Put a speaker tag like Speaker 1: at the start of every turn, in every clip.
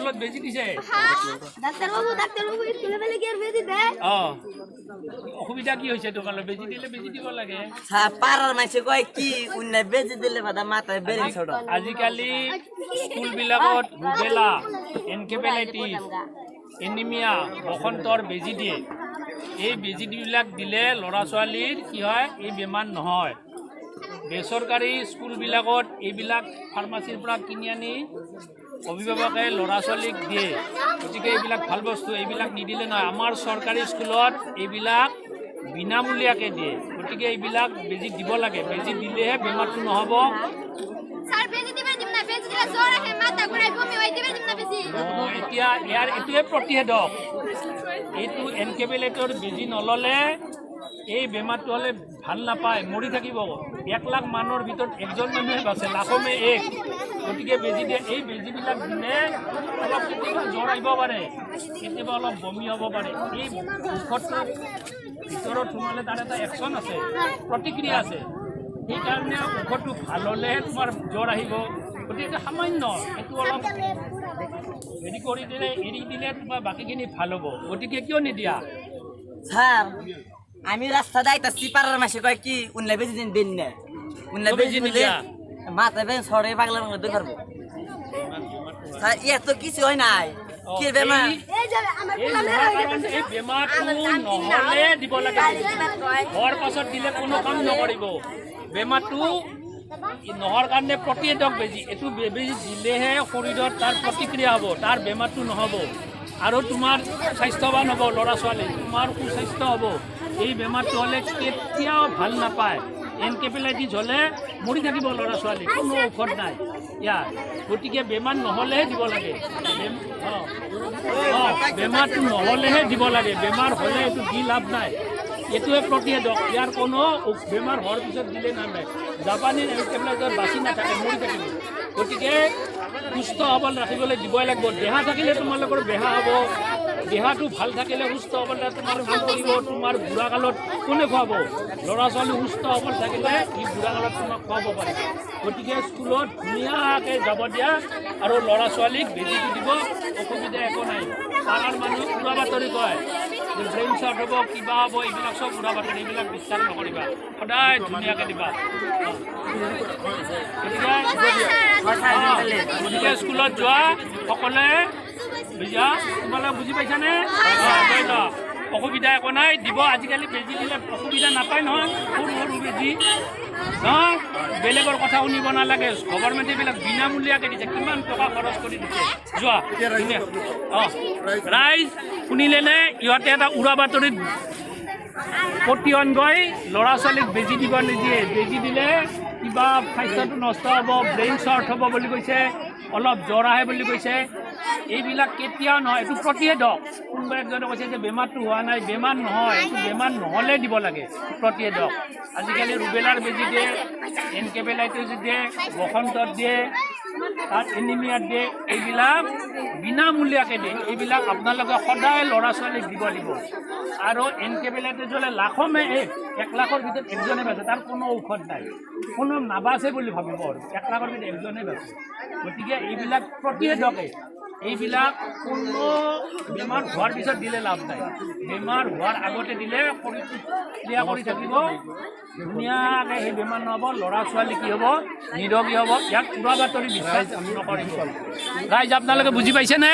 Speaker 1: স্কুলত বেজি দিছে
Speaker 2: ডাক্তার বাবু স্কুলে বেলে কি বেজি দেয়
Speaker 1: অসুবিধা কি হৈছে তোমালোক বেজি দিলে বেজি দিব লাগে
Speaker 3: পাড়ার মাইছে কয় কি উন্নয় বেজি দিলে বাদা মাথায় বেরি ছোট
Speaker 1: আজিকালি স্কুলবিলাকত রুবেলা এনকেফেলাইটিস এনিমিয়া বসন্তৰ বেজি দিয়ে এই বেজিবিলাক দিলে ল'ৰা ছোৱালীৰ কি হয় এই বেমাৰ নহয় বেচৰকাৰী স্কুলবিলাকত এইবিলাক ফাৰ্মাচীৰ পৰা কিনি আনি অভিভাৱকে ল'ৰা ছোৱালীক দিয়ে গতিকে এইবিলাক ভাল বস্তু এইবিলাক নিদিলে নহয় আমাৰ চৰকাৰী স্কুলত এইবিলাক বিনামূলীয়াকৈ দিয়ে গতিকে এইবিলাক বেজি দিব লাগে বেজি দিলেহে বেমাৰটো নহ'ব এতিয়া ইয়াৰ এইটোৱে প্ৰতিষেধক এইটো এনকেফেলাইটিছৰ বেজি নল'লে এই বেমাৰটো হ'লে ভাল নাপায় মৰি থাকিব 1 লাখ মানুহৰ ভিতৰত একজন মানুহে বাচে লাখমে এক গতিকে বেজি দিয়ে এই বেজিবিলাক দিলে অলপ কেতিয়াবা জ্বৰ আহিব পাৰে কেতিয়াবা অলপ বমি হ'ব পাৰে এই ঔষধটোৰ ভিতৰত সোমালে তাৰ এটা একশ্যন আছে প্ৰতিক্ৰিয়া আছে সেইকাৰণে ঔষধটো ভাল হ'লেহে তোমাৰ জ্বৰ আহিব গতিকে সামান্য এইটো অলপ হেৰি কৰি দিলে এৰি দিলে তোমাৰ বাকীখিনি ভাল হ'ব গতিকে কিয় নিদিয়া
Speaker 3: স্যার আমি রাস্তা যাইতাছি পাড়ার মাসে কয় কি উন্নয় বেজি দিন দিন না উন্নয় বেজি দিলে মাথা বেন সরে পাগলার মধ্যে পারবো স্যার এত কিছু হয় নাই কি বেমার
Speaker 1: এই বেমাৰটো নহ'লে দিব লাগে হোৱাৰ পাছত দিলে কোনো কাম নকৰিব বেমাৰটো নহৰ কাৰণে প্ৰতিষেধক বেজি এইটো বেজি দিলেহে শৰীৰত তাৰ প্ৰতিক্ৰিয়া হ'ব তাৰ বেমাৰটো নহ'ব আৰু তোমাৰ স্বাস্থ্যৱান হ'ব ল'ৰা ছোৱালী তোমাৰ সুস্বাস্থ্য হ'ব এই বেমাৰটো হ'লে কেতিয়াও ভাল নাপায় এনকেফেলাইটিছ হ'লে মৰি থাকিব ল'ৰা ছোৱালী কোনো ঔষধ নাই ইয়াৰ গতিকে বেমাৰ নহ'লেহে দিব লাগে বেমাৰটো নহ'লেহে দিব লাগে বেমাৰ হ'লে এইটো দি লাভ নাই এইটোৱে প্ৰতিষেধক ইয়াৰ কোনো বেমাৰ হোৱাৰ পিছত দিলে নালাগে জাপানী এনকেফেলাইটিছত বাচি নাথাকে মৰি থাকিব গতিকে সুস্থ সবল ৰাখিবলৈ দিবই লাগিব দেহা থাকিলে তোমালোকৰ বেহা হ'ব দেহাটো ভাল থাকিলে সুস্থ সবল তোমাৰ কাম কৰিব তোমাৰ বুঢ়া কালত কোনে খুৱাব ল'ৰা ছোৱালী সুস্থ সবল থাকিলে ই বুঢ়া কালত তোমাক খুৱাব পাৰিব গতিকে স্কুলত ধুনীয়াকৈ যাব দিয়া আৰু ল'ৰা ছোৱালীক বেজীটো দিব অসুবিধা একো নাই পাড়াৰ মানুহ উৰা বাতৰি কয় ব্ৰেইন শ্বট হ'ব কিবা হ'ব এইবিলাক চব উৰা বাতৰি এইবিলাক বিশ্বাস নকৰিবা সদায় ধুনীয়াকৈ দিবা গতিকে স্কুলত যোৱা সকলোৱে বুজা তোমালোকে বুজি পাইছানে অসুবিধা একো নাই দিব আজিকালি বেজি দিলে অসুবিধা নাপায় নহয় সৰু সৰু বেজি নহয় বেলেগৰ কথা শুনিব নালাগে গভৰ্ণমেণ্টে এইবিলাক বিনামূলীয়াকৈ দিছে কিমান টকা খৰচ কৰি দিছে যোৱা ৰাইজ শুনিলেনে ইহঁতে এটা উৰা বাতৰিত প্ৰতিয়ন গৈ ল'ৰা ছোৱালীক বেজি দিব নিদিয়ে বেজি দিলে কিবা স্বাস্থ্যটো নষ্ট হ'ব ব্ৰেইন শ্বৰ্ট হ'ব বুলি কৈছে অলপ জ্বৰ আহে বুলি কৈছে এইবিলাক কেতিয়াও নহয় এইটো প্ৰতিষেধক কোনোবা একজনে কৈছে যে বেমাৰটো হোৱা নাই বেমাৰ নহয় এইটো বেমাৰ নহ'লে দিব লাগে প্ৰতিষেধক আজিকালি ৰুবেলাৰ বেজি দিয়ে এনকেফেলাইটিছ দিয়ে বসন্তত দিয়ে তাত এনিমিয়াত দিয়ে এইবিলাক বিনামূলীয়াকৈ দিয়ে এইবিলাক আপোনালোকে সদায় ল'ৰা ছোৱালীক দিব লাগিব আৰু এনকেফেলাইটিছ হ'লে লাখমে 1 লাখৰ ভিতৰত একজনে বাচে তাৰ কোনো ঔষধ নাই কোনো নাবাচে বুলি ভাবিব আৰু 1 লাখৰ ভিতৰত একজনে বাচে গতিকে এইবিলাক প্ৰতিষেধকে এইবিলাক কোনো বেমাৰ হোৱাৰ পিছত দিলে লাভ নাই বেমাৰ হোৱাৰ আগতে দিলে শৰীৰটো ক্ৰিয়া কৰি থাকিব ধুনীয়াকৈ সেই বেমাৰ নহ'ব ল'ৰা ছোৱালী কি হ'ব নিৰোগী হ'ব ইয়াক উৰা বাতৰি বিশ্বাস নকৰিব ৰাইজ আপোনালোকে বুজি পাইছেনে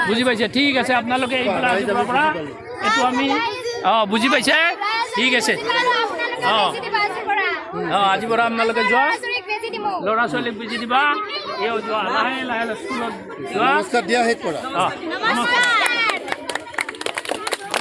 Speaker 1: বুজি পাইছে ঠিক আছে আপোনালোকে এইবিলাক আজিৰ পৰা এইটো আমি বুজি পাইছে ঠিক আছে আজিৰ পৰা আপোনালোকে যোৱা ল'ৰা ছোৱালীক বেজি দিবা এই যোৱা লাহে লাহে স্কুলত যোৱা
Speaker 4: দিয়া